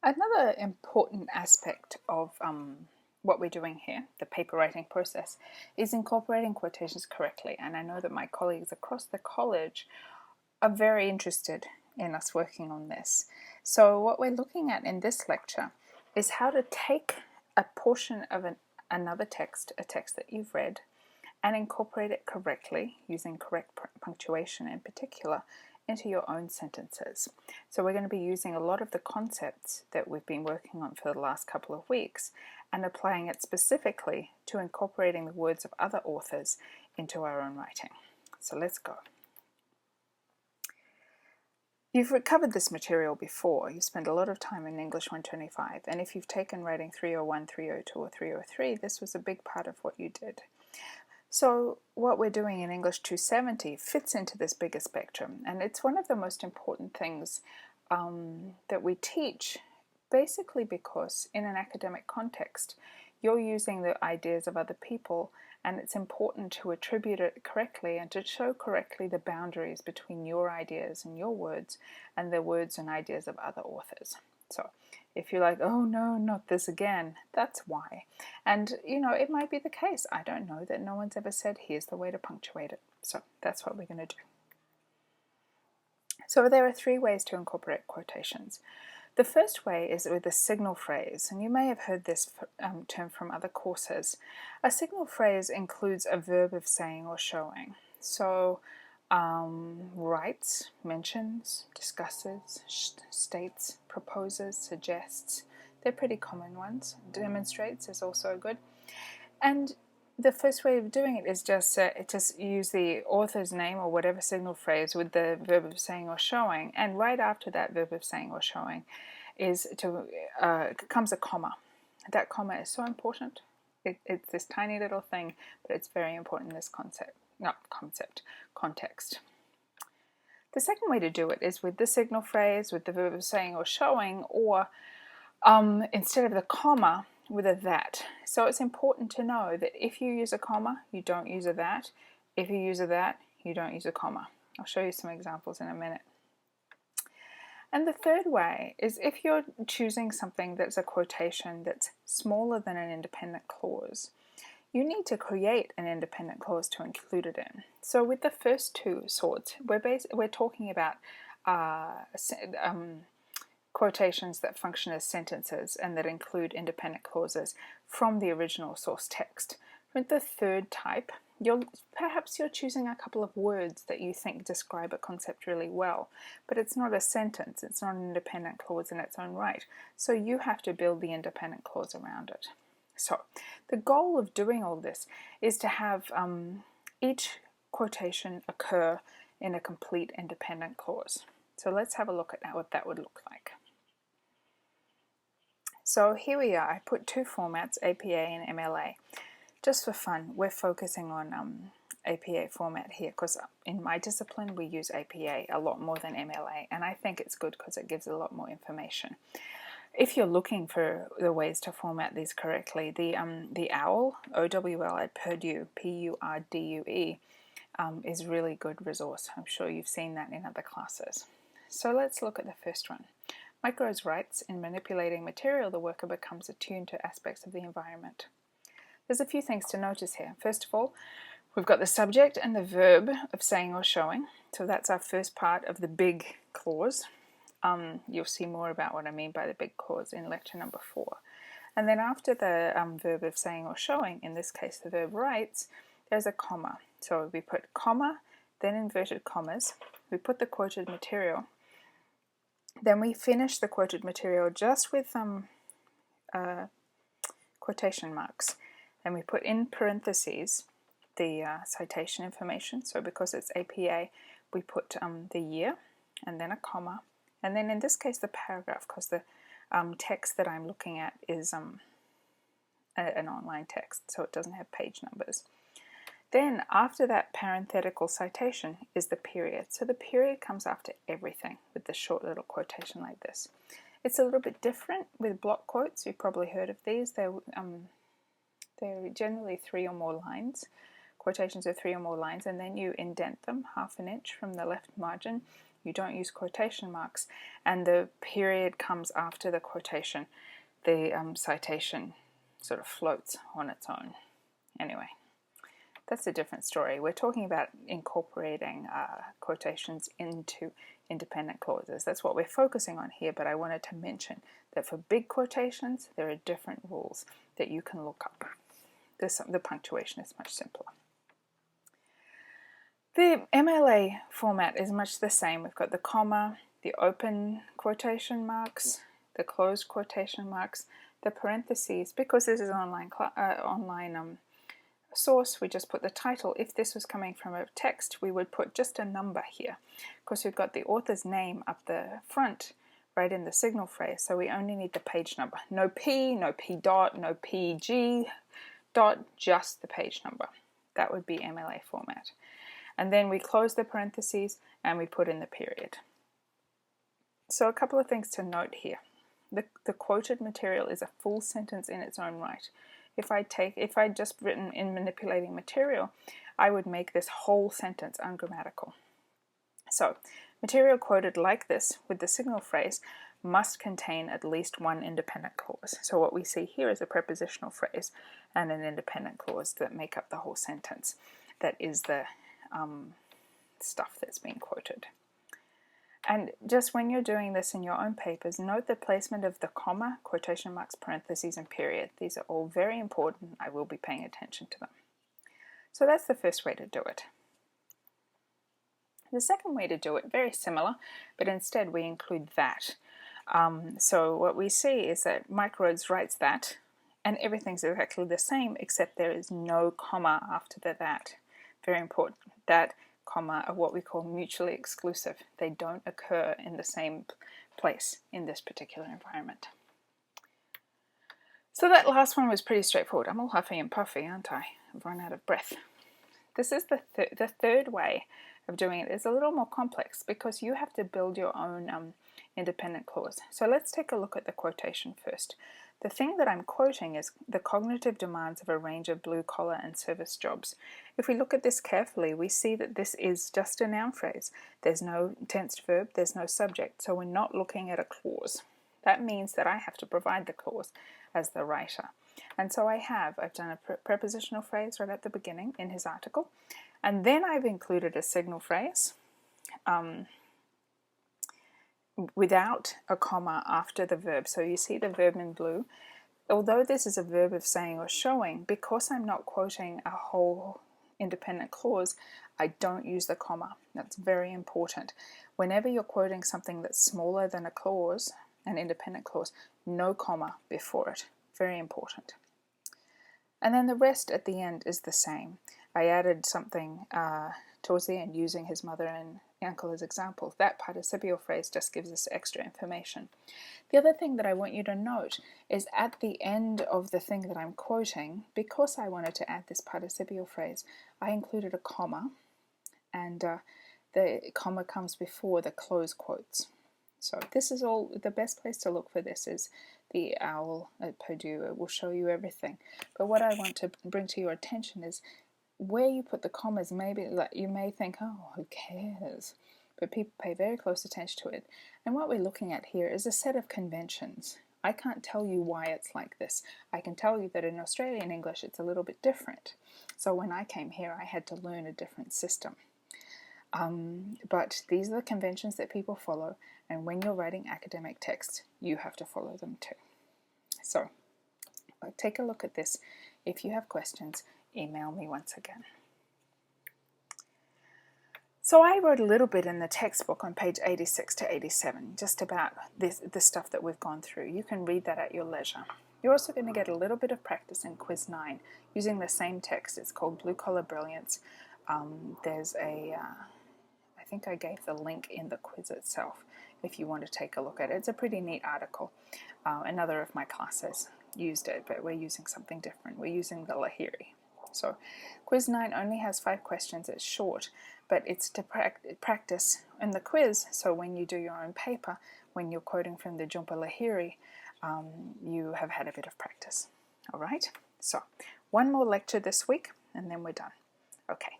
Another important aspect of what we're doing here, the paper writing process, is incorporating quotations correctly. And I know that my colleagues across the college are very interested in us working on this. So what we're looking at in this lecture is how to take a portion of another text, a text that you've read, and incorporate it correctly using correct punctuation in particular into your own sentences. So we're going to be using a lot of the concepts that we've been working on for the last couple of weeks and applying it specifically to incorporating the words of other authors into our own writing. So let's go. You've covered this material before. You've spent a lot of time in English 125, and if you've taken Writing 301, 302 or 303, this was a big part of what you did. So what we're doing in English 270 fits into this bigger spectrum, and it's one of the most important things that we teach, basically because in an academic context you're using the ideas of other people, and it's important to attribute it correctly and to show correctly the boundaries between your ideas and your words and the words and ideas of other authors. So if you're like, oh no, not this again, that's why. And it might be the case, I don't know, that no one's ever said here's the way to punctuate it. So that's what we're going to do. So there are 3 ways to incorporate quotations. The first way is with a signal phrase, and you may have heard this term from other courses. A signal phrase includes a verb of saying or showing. So writes, mentions, discusses, states, proposes, suggests. They're pretty common ones. Demonstrates is also good. And the first way of doing it is just use the author's name or whatever signal phrase with the verb of saying or showing, and right after that verb of saying or showing comes a comma. That comma is so important. It's this tiny little thing, but it's very important in this context. The second way to do it is with the signal phrase, with the verb of saying or showing, or instead of the comma, with a that. So it's important to know that if you use a comma, you don't use a that. If you use a that, you don't use a comma. I'll show you some examples in a minute. And the third way is if you're choosing something that's a quotation that's smaller than an independent clause, you need to create an independent clause to include it in. So with the first 2 sorts, we're talking about quotations that function as sentences and that include independent clauses from the original source text. With the third type, perhaps you're choosing a couple of words that you think describe a concept really well, but it's not a sentence, it's not an independent clause in its own right, so you have to build the independent clause around it. So the goal of doing all this is to have each quotation occur in a complete independent clause. So let's have a look at what that would look like. So here we are. I put 2 formats, APA and MLA. Just for fun, we're focusing on APA format here because in my discipline we use APA a lot more than MLA, and I think it's good because it gives a lot more information. If you're looking for the ways to format these correctly, the OWL, OWL at Purdue, Purdue, is really good resource. I'm sure you've seen that in other classes. So let's look at the first one. Mike Rose writes, in manipulating material, the worker becomes attuned to aspects of the environment. There's a few things to notice here. First of all, we've got the subject and the verb of saying or showing. So that's our first part of the big clause. You'll see more about what I mean by the big clause in lecture number 4. And then after the verb of saying or showing, in this case the verb writes, there's a comma. So we put comma, then inverted commas. We put the quoted material. Then we finish the quoted material just with quotation marks. And we put in parentheses the citation information. So because it's APA, we put the year and then a comma. And then in this case the paragraph, because the text that I'm looking at is an online text, so it doesn't have page numbers. Then after that parenthetical citation is the period. So the period comes after everything with the short little quotation like this. It's a little bit different with block quotes. You've probably heard of these. They're generally 3 or more lines. Quotations are 3 or more lines, and then you indent them 1/2 inch from the left margin you don't use quotation marks, and the period comes after the quotation, the citation sort of floats on its own. Anyway, that's a different story. We're talking about incorporating quotations into independent clauses. That's what we're focusing on here, but I wanted to mention that for big quotations, there are different rules that you can look up. The punctuation is much simpler. The MLA format is much the same. We've got the comma, the open quotation marks, the closed quotation marks, the parentheses. Because this is an online source, we just put the title. If this was coming from a text, we would put just a number here, because we've got the author's name up the front, right in the signal phrase, so we only need the page number. No P, no P dot, no PG dot, just the page number. That would be MLA format. And then we close the parentheses and we put in the period. So a couple of things to note here. The quoted material is a full sentence in its own right. If I'd just written in manipulating material, I would make this whole sentence ungrammatical. So material quoted like this with the signal phrase must contain at least one independent clause. So what we see here is a prepositional phrase and an independent clause that make up the whole sentence. That is the stuff that's being quoted. And just when you're doing this in your own papers, note the placement of the comma, quotation marks, parentheses, and period. These are all very important. I will be paying attention to them. So that's the first way to do it. The second way to do it, very similar, but instead we include that. So what we see is that Mike Rhodes writes that, and everything's exactly the same, except there is no comma after the that. Very important. That, comma, are what we call mutually exclusive. They don't occur in the same place in this particular environment. So that last one was pretty straightforward. I'm all huffy and puffy, aren't I? I've run out of breath. This is the third way of doing it. It's a little more complex because you have to build your own independent clause. So let's take a look at the quotation first. The thing that I'm quoting is the cognitive demands of a range of blue-collar and service jobs. If we look at this carefully, we see that this is just a noun phrase. There's no tensed verb, there's no subject, so we're not looking at a clause. That means that I have to provide the clause as the writer. And so I've done a prepositional phrase right at the beginning in his article, and then I've included a signal phrase without a comma after the verb. So you see the verb in blue. Although this is a verb of saying or showing, because I'm not quoting a whole independent clause, I don't use the comma. That's very important. Whenever you're quoting something that's smaller than a clause, an independent clause, no comma before it. Very important. And then the rest at the end is the same. I added something towards the end using his mother and uncle as examples. That participial phrase just gives us extra information. The other thing that I want you to note is at the end of the thing that I'm quoting, because I wanted to add this participial phrase, I included a comma, and the comma comes before the close quotes. So this is all, the best place to look for this is the OWL at Purdue. It will show you everything. But what I want to bring to your attention is where you put the commas. Maybe like you may think, oh, who cares? But people pay very close attention to it. And what we're looking at here is a set of conventions. I can't tell you why it's like this. I can tell you that in Australian English it's a little bit different. So when I came here I had to learn a different system. But these are the conventions that people follow, and when you're writing academic text, you have to follow them too. So take a look at this. If you have questions, email me once again. So I wrote a little bit in the textbook on page 86 to 87, just about the stuff that we've gone through. You can read that at your leisure. You're also going to get a little bit of practice in quiz 9 using the same text. It's called Blue Collar Brilliance. There's a, I think I gave the link in the quiz itself if you want to take a look at it. It's a pretty neat article. Another of my classes used it, but we're using something different. We're using the Lahiri. So quiz 9 only has 5 questions. It's short, but it's to practice in the quiz. So when you do your own paper, when you're quoting from the Jhumpa Lahiri, you have had a bit of practice. All right, so one more lecture this week and then we're done. Okay.